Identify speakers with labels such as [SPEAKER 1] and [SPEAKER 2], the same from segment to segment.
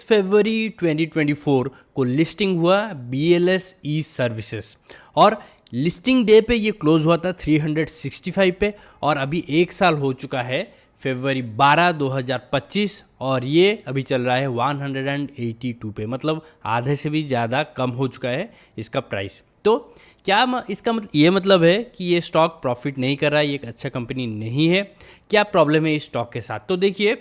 [SPEAKER 1] फरवरी 2024 को लिस्टिंग हुआ BLS ई services और लिस्टिंग डे पे ये क्लोज हुआ था 365 पे और अभी एक साल हो चुका है फरवरी 12 2025 और ये अभी चल रहा है 182 पे, मतलब आधे से भी ज़्यादा कम हो चुका है इसका प्राइस। तो क्या इसका मतलब ये मतलब है कि ये स्टॉक प्रॉफिट नहीं कर रहा है, ये एक अच्छा कंपनी नहीं है। क्या प्रॉब्लम है इस स्टॉक के साथ? तो देखिए,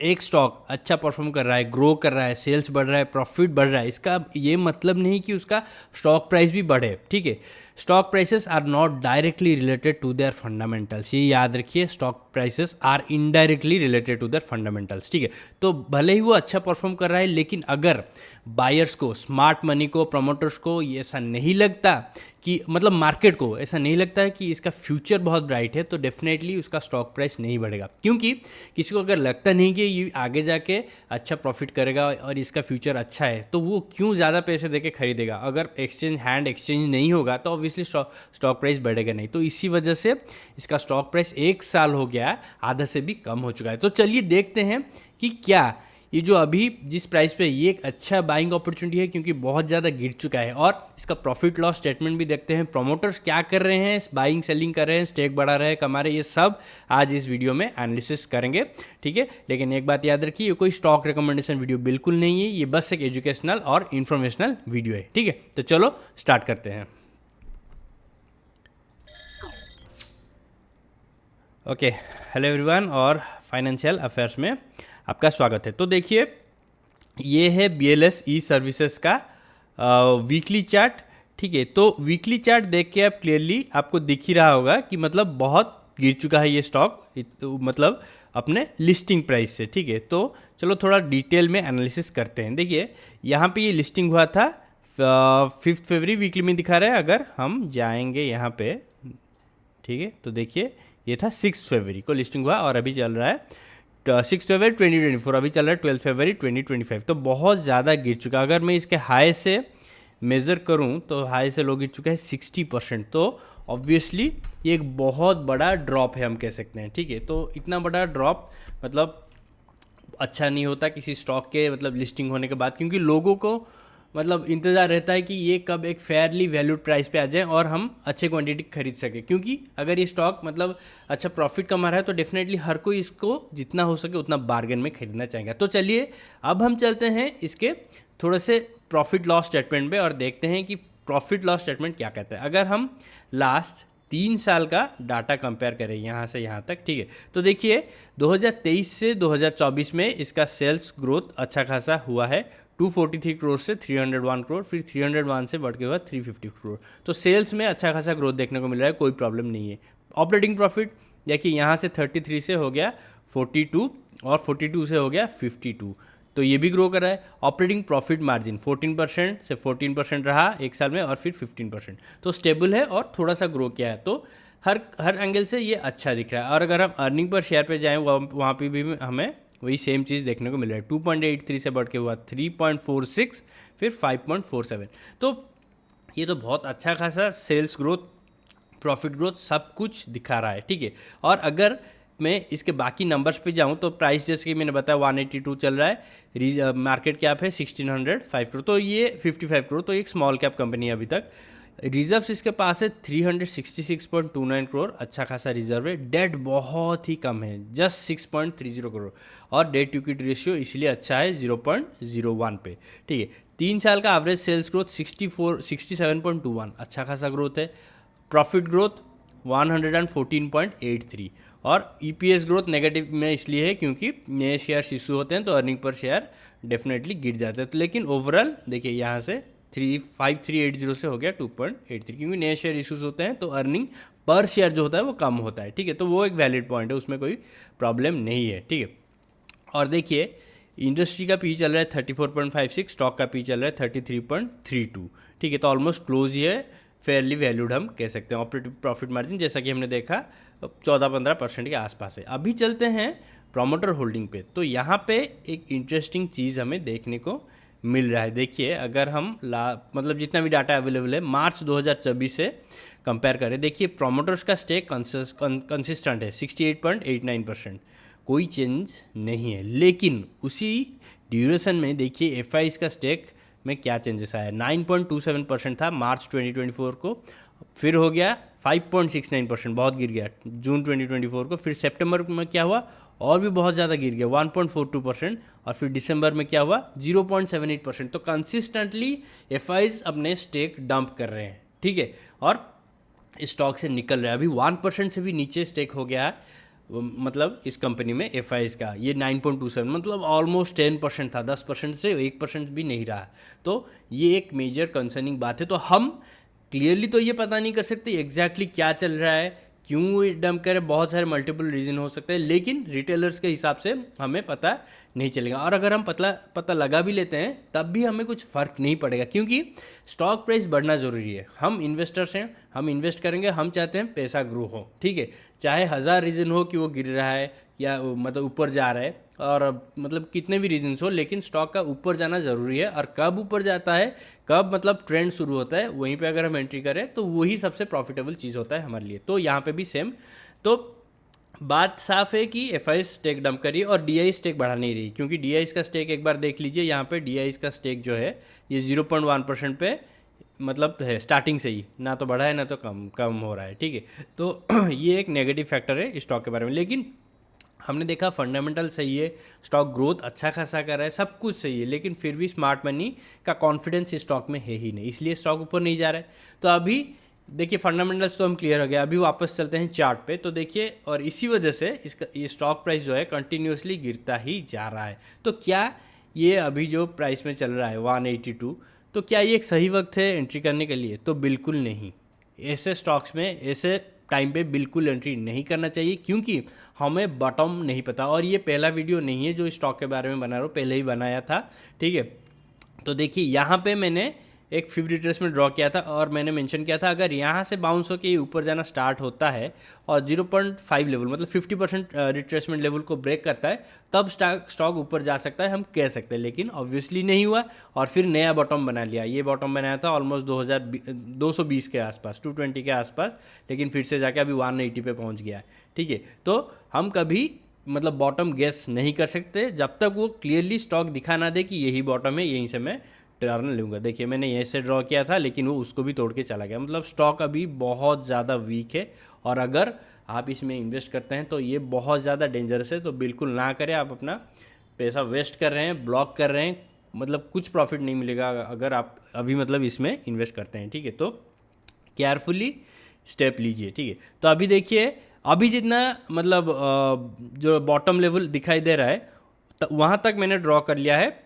[SPEAKER 1] एक स्टॉक अच्छा परफॉर्म कर रहा है, ग्रो कर रहा है, सेल्स बढ़ रहा है, प्रॉफिट बढ़ रहा है, इसका ये मतलब नहीं कि उसका स्टॉक प्राइस भी बढ़े। ठीक है, stock prices are not directly related to their fundamentals, ये याद रखिए। Stock prices are indirectly related to their fundamentals. ठीक है, तो भले ही वो अच्छा परफॉर्म कर रहा है, लेकिन अगर बायर्स को, स्मार्ट मनी को, प्रमोटर्स को ये ऐसा नहीं लगता कि, मतलब मार्केट को ऐसा नहीं लगता है कि इसका फ्यूचर बहुत ब्राइट है, तो डेफिनेटली उसका स्टॉक प्राइस नहीं बढ़ेगा। क्योंकि किसी को अगर लगता नहीं कि ये आगे जाके अच्छा प्रॉफिट करेगा और इसका फ्यूचर अच्छा है, तो वो क्यों ज़्यादा पैसे देके खरीदेगा? अगर एक्सचेंज नहीं होगा तो ऑब्वियसली स्टॉक प्राइस बढ़ेगा नहीं। तो इसी वजह से इसका स्टॉक प्राइस एक साल हो गया, आधा से भी कम हो चुका है। तो चलिए देखते हैं कि क्या ये जो अभी जिस प्राइस पे, ये एक अच्छा बाइंग अपॉर्चुनिटी है क्योंकि बहुत ज़्यादा गिर चुका है। और इसका प्रॉफिट लॉस स्टेटमेंट भी देखते हैं, प्रमोटर्स क्या कर रहे हैं, बाइंग सेलिंग कर रहे हैं, स्टेक बढ़ा रहे हैं, कमा रहे हैं, ये सब आज इस वीडियो में एनालिसिस करेंगे। ठीक है, लेकिन एक बात याद रखिए, ये कोई स्टॉक रिकमेंडेशन वीडियो बिल्कुल नहीं है, ये बस एक एजुकेशनल और इन्फॉर्मेशनल वीडियो है। ठीक है, तो चलो स्टार्ट करते हैं। ओके, हेलो एवरीवन और फाइनेंशियल अफेयर्स में आपका स्वागत है। तो देखिए, ये है BLS ई सर्विसेज का वीकली चार्ट। ठीक है, तो वीकली चार्ट देख के आप क्लियरली आपको दिख ही रहा होगा कि मतलब बहुत गिर चुका है ये स्टॉक, मतलब अपने लिस्टिंग प्राइस से। ठीक है, तो चलो थोड़ा डिटेल में एनालिसिस करते हैं। देखिए, यहाँ पे ये लिस्टिंग हुआ था 5 फरवरी, वीकली में दिखा रहा है। अगर हम जाएंगे यहाँ पे, ठीक है, तो देखिए ये था 6 फरवरी को लिस्टिंग हुआ और अभी चल रहा है 6 फरवरी 2024, अभी चल रहा है 12 फरवरी 2025। तो बहुत ज़्यादा गिर चुका। अगर मैं इसके हाई से मेज़र करूं तो हाई से लो गिर चुका है 60%। तो ऑब्वियसली ये एक बहुत बड़ा ड्रॉप है, हम कह सकते हैं। ठीक है, तो इतना बड़ा ड्रॉप मतलब अच्छा नहीं होता किसी स्टॉक के, मतलब लिस्टिंग होने के बाद, क्योंकि लोगों को मतलब इंतज़ार रहता है कि ये कब एक फेयरली वैल्यूड प्राइस पे आ जाए और हम अच्छे क्वांटिटी खरीद सके। क्योंकि अगर ये स्टॉक मतलब अच्छा प्रॉफिट कमा रहा है तो डेफिनेटली हर कोई इसको जितना हो सके उतना बार्गेन में खरीदना चाहेगा। तो चलिए अब हम चलते हैं इसके थोड़े से प्रॉफिट लॉस स्टेटमेंट पे और देखते हैं कि प्रॉफिट लॉस स्टेटमेंट क्या कहता है। अगर हम लास्ट 3 साल का डाटा कंपेयर करें यहाँ से यहाँ तक, ठीक है, तो देखिए 2023 से 2024 में इसका सेल्स ग्रोथ अच्छा खासा हुआ है। 243 करोड़ से 301 करोड़, फिर 301 से बढ़ के हुआ 350 करोड़। तो सेल्स में अच्छा खासा ग्रोथ देखने को मिल रहा है, कोई प्रॉब्लम नहीं है। ऑपरेटिंग प्रॉफिट देखिए, यहाँ से 33 से हो गया 42 और 42 से हो गया 52, तो ये भी ग्रो कर रहा है। ऑपरेटिंग प्रॉफिट मार्जिन 14% से 14% रहा एक साल में और फिर 15%, तो स्टेबल है और थोड़ा सा ग्रो किया है। तो हर एंगल से ये अच्छा दिख रहा है। और अगर हम अर्निंग पर शेयर पे जाएँ, वहाँ पे भी हमें वही सेम चीज़ देखने को मिल रहा है। 2.83 से बढ़ के हुआ 3.46, फिर 5.47। तो ये तो बहुत अच्छा खासा सेल्स ग्रोथ, प्रॉफिट ग्रोथ सब कुछ दिखा रहा है। ठीक है, और अगर मैं इसके बाकी नंबर्स पे जाऊं तो प्राइस जैसे कि मैंने बताया 182 चल रहा है, मार्केट कैप है 1605 करोड़, तो ये 55 करोड़, तो एक स्मॉल कैप कंपनी है अभी तक। रिजर्व्स इसके पास है 366.29 करोड़, अच्छा खासा रिजर्व है। डेट बहुत ही कम है, जस्ट 6.30 करोड़, और डेट टू इक्विटी रेशियो इसलिए अच्छा है 0.01 पे। ठीक है, 3 साल का एवरेज सेल्स ग्रोथ 67.21, अच्छा खासा ग्रोथ है। प्रॉफिट ग्रोथ 114.83, और EPS ग्रोथ नेगेटिव में इसलिए है क्योंकि नए शेयर इशू होते हैं तो अर्निंग पर शेयर डेफिनेटली गिर जाता है। तो लेकिन ओवरऑल देखिए यहाँ से 5380 से हो गया 2.83, क्योंकि नए शेयर इशूज होते हैं तो अर्निंग पर शेयर जो होता है वो कम होता है। ठीक है, तो वो एक वैलिड पॉइंट है, उसमें कोई प्रॉब्लम नहीं है। ठीक है, और देखिए इंडस्ट्री का पी चल रहा है 34.56, स्टॉक का पी चल रहा है 33.32। ठीक है, तो ऑलमोस्ट क्लोज ही है, फेयरली वैल्यूड हम कह सकते हैं। ऑपरेटिव प्रॉफिट मार्जिन जैसा कि हमने देखा 14-15% के आसपास है। अभी चलते हैं प्रोमोटर होल्डिंग पे, तो यहाँ पे एक इंटरेस्टिंग चीज़ हमें देखने को मिल रहा है। देखिए, अगर हम मतलब जितना भी डाटा अवेलेबल है मार्च 2024 से कंपेयर करें, देखिए प्रोमोटर्स का स्टेक कंसिस्टेंट है 68.89%, कोई चेंज नहीं है। लेकिन उसी ड्यूरेशन में देखिए एफआईज का स्टेक में क्या चेंजेस आया। 9.27% था मार्च 2024 को, फिर हो गया 5.69%, बहुत गिर गया जून 2024 को। फिर सितंबर में क्या हुआ, और भी बहुत ज़्यादा गिर गया 1.42%, और फिर दिसंबर में क्या हुआ 0.78%। तो कंसिस्टेंटली एफआईज अपने स्टेक डंप कर रहे हैं, ठीक है, और स्टॉक से निकल रहे हैं। अभी 1% से भी नीचे स्टेक हो गया है, मतलब इस कंपनी में एफआईज का ये 9.27, मतलब ऑलमोस्ट 10% था, 10% से 1% भी नहीं रहा। तो ये एक मेजर कंसर्निंग बात है। तो हम क्लियरली तो ये पता नहीं कर सकते एग्जैक्टली क्या चल रहा है, क्यों ये डंप करे, बहुत सारे मल्टीपल रीज़न हो सकते हैं, लेकिन रिटेलर्स के हिसाब से हमें पता नहीं चलेगा। और अगर हम पता लगा भी लेते हैं तब भी हमें कुछ फ़र्क नहीं पड़ेगा, क्योंकि स्टॉक प्राइस बढ़ना ज़रूरी है। हम इन्वेस्टर्स हैं, हम इन्वेस्ट करेंगे, हम चाहते हैं पैसा ग्रो हो, ठीक है, चाहे 1000 रीज़न हो कि वो गिर रहा है या मतलब ऊपर जा रहा है, और मतलब कितने भी रीजन्स हो, लेकिन स्टॉक का ऊपर जाना ज़रूरी है। और कब ऊपर जाता है, कब मतलब ट्रेंड शुरू होता है, वहीं पे अगर हम एंट्री करें तो वही सबसे प्रॉफिटेबल चीज़ होता है हमारे लिए। तो यहाँ पे भी सेम। तो बात साफ है कि एफआई स्टेक डंप करिए और डीआई स्टेक बढ़ा नहीं रही, क्योंकि डीआई का स्टेक एक बार देख लीजिए, यहाँ पे डीआई का स्टेक जो है ये 0.1% पे मतलब है स्टार्टिंग से ही, ना तो बढ़ा है ना तो कम हो रहा है, ठीक है। तो ये एक नेगेटिव फैक्टर है स्टॉक के बारे में। लेकिन हमने देखा फंडामेंटल सही है, स्टॉक ग्रोथ अच्छा खासा कर रहा है, सब कुछ सही है, लेकिन फिर भी स्मार्ट मनी का कॉन्फिडेंस इस स्टॉक में है ही नहीं, इसलिए स्टॉक ऊपर नहीं जा रहा है। तो अभी देखिए फंडामेंटल्स तो हम क्लियर हो गया, अभी वापस चलते हैं चार्ट पे। तो देखिए, और इसी वजह से इसका ये स्टॉक प्राइस जो है कंटिन्यूसली गिरता ही जा रहा है। तो क्या ये अभी जो प्राइस में चल रहा है 182, तो क्या ये एक सही वक्त है एंट्री करने के लिए? तो बिल्कुल नहीं। ऐसे स्टॉक्स में ऐसे टाइम पे बिल्कुल एंट्री नहीं करना चाहिए, क्योंकि हमें बॉटम नहीं पता। और ये पहला वीडियो नहीं है जो स्टॉक के बारे में बना रहा हूँ, पहले ही बनाया था, ठीक है। तो देखिए यहाँ पे मैंने एक 50 रिट्रेसमेंट ड्रॉ किया था और मैंने मेंशन किया था अगर यहाँ से बाउंस होकर ये ऊपर जाना स्टार्ट होता है और 0.5 लेवल मतलब 50% रिट्रेसमेंट लेवल को ब्रेक करता है, तब स्टॉक ऊपर जा सकता है, हम कह सकते हैं। लेकिन ऑब्वियसली नहीं हुआ और फिर नया बॉटम बना लिया। ये बॉटम बनाया था ऑलमोस्ट 220 के आसपास, 220 के आसपास, लेकिन फिर से जाके अभी 180 पे पहुँच गया है, ठीक है। तो हम कभी मतलब बॉटम गेस नहीं कर सकते जब तक वो क्लियरली स्टॉक दिखा ना दे कि यही बॉटम है, यहीं से मैं टर्न लूँगा। देखिए मैंने यहीं से ड्रॉ किया था, लेकिन वो उसको भी तोड़ के चला गया। मतलब स्टॉक अभी बहुत ज़्यादा वीक है, और अगर आप इसमें इन्वेस्ट करते हैं तो ये बहुत ज़्यादा डेंजरस है। तो बिल्कुल ना करें, आप अपना पैसा वेस्ट कर रहे हैं, ब्लॉक कर रहे हैं, मतलब कुछ प्रॉफिट नहीं मिलेगा अगर आप अभी मतलब इसमें इन्वेस्ट करते हैं, ठीक है। तो केयरफुली स्टेप लीजिए, ठीक है। तो अभी देखिए, अभी जितना मतलब जो बॉटम लेवल दिखाई दे रहा है वहाँ तक मैंने ड्रॉ कर लिया है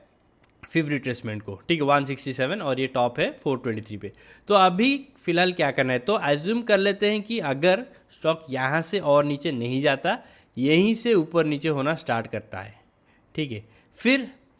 [SPEAKER 1] 5 रिट्रेसमेंट को, ठीक है, 167, और ये टॉप है 423 पे। तो अभी फिलहाल क्या करना है, तो एज्यूम कर लेते हैं कि अगर स्टॉक यहाँ से और नीचे नहीं जाता, यहीं से ऊपर नीचे होना स्टार्ट करता है, ठीक है,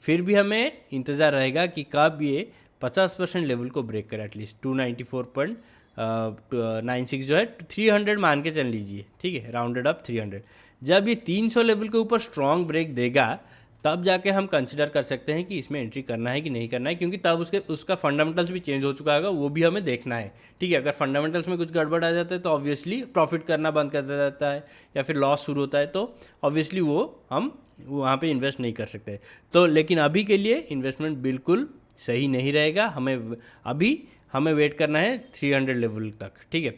[SPEAKER 1] फिर भी हमें इंतज़ार रहेगा कि कब ये 50% लेवल को ब्रेक करे, एटलीस्ट 294.96 जो है 300 मान के चल लीजिए, ठीक है, राउंडेड अप 300। जब ये 300 लेवल के ऊपर स्ट्रॉन्ग ब्रेक देगा तब जाके हम कंसिडर कर सकते हैं कि इसमें एंट्री करना है कि नहीं करना है, क्योंकि तब उसका फंडामेंटल्स भी चेंज हो चुका होगा, वो भी हमें देखना है, ठीक है। अगर फंडामेंटल्स में कुछ गड़बड़ आ जाता है तो ऑब्वियसली प्रॉफिट करना बंद कर देता है या फिर लॉस शुरू होता है, तो ऑब्वियसली वो हम वहाँ पे इन्वेस्ट नहीं कर सकते। तो लेकिन अभी के लिए इन्वेस्टमेंट बिल्कुल सही नहीं रहेगा। हमें वेट करना है 300 लेवल तक, ठीक है।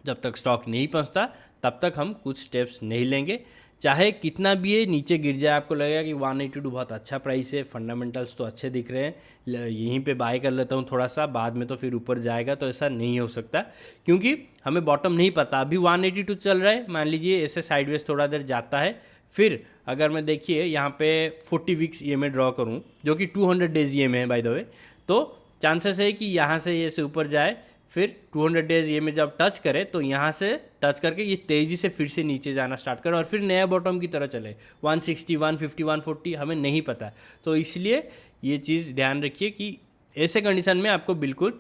[SPEAKER 1] जब तक स्टॉक नहीं पहुँचता तब तक हम कुछ स्टेप्स नहीं लेंगे, चाहे कितना भी ये नीचे गिर जाए। आपको लगेगा कि 182 बहुत अच्छा प्राइस है, फंडामेंटल्स तो अच्छे दिख रहे हैं, यहीं पे बाय कर लेता हूँ थोड़ा सा, बाद में तो फिर ऊपर जाएगा, तो ऐसा नहीं हो सकता, क्योंकि हमें बॉटम नहीं पता। अभी 182 चल रहा है, मान लीजिए ऐसे साइडवेज थोड़ा देर जाता है, फिर अगर मैं देखिए यहाँ पे 40 वीक्स EMA ड्रॉ करूँ, जो कि 200 डेज EMA है बाय द वे, तो चांसेस है कि यहाँ से ये से ऊपर जाए, फिर 200 डेज ये में जब टच करे तो यहाँ से टच करके ये तेज़ी से फिर से नीचे जाना स्टार्ट करे और फिर नया बॉटम की तरह चले 160, 150, 140, हमें नहीं पता। तो इसलिए ये चीज़ ध्यान रखिए कि ऐसे कंडीशन में आपको बिल्कुल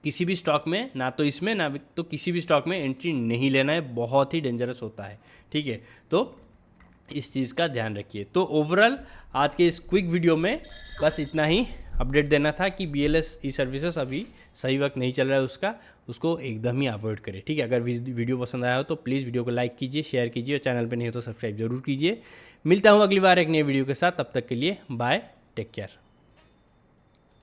[SPEAKER 1] किसी भी स्टॉक में, ना तो इसमें ना तो किसी भी स्टॉक में एंट्री नहीं लेना है, बहुत ही डेंजरस होता है, ठीक है। तो इस चीज़ का ध्यान रखिए। तो ओवरऑल आज के इस क्विक वीडियो में बस इतना ही अपडेट देना था कि BLS ई सर्विसेज अभी सही वक्त नहीं चल रहा है उसका, उसको एकदम ही अवॉइड करें। ठीक है, अगर वीडियो पसंद आया हो तो प्लीज़ वीडियो को लाइक कीजिए, शेयर कीजिए, और चैनल पर नहीं हो तो सब्सक्राइब जरूर कीजिए। मिलता हूँ अगली बार एक नई वीडियो के साथ, तब तक के लिए बाय, टेक केयर।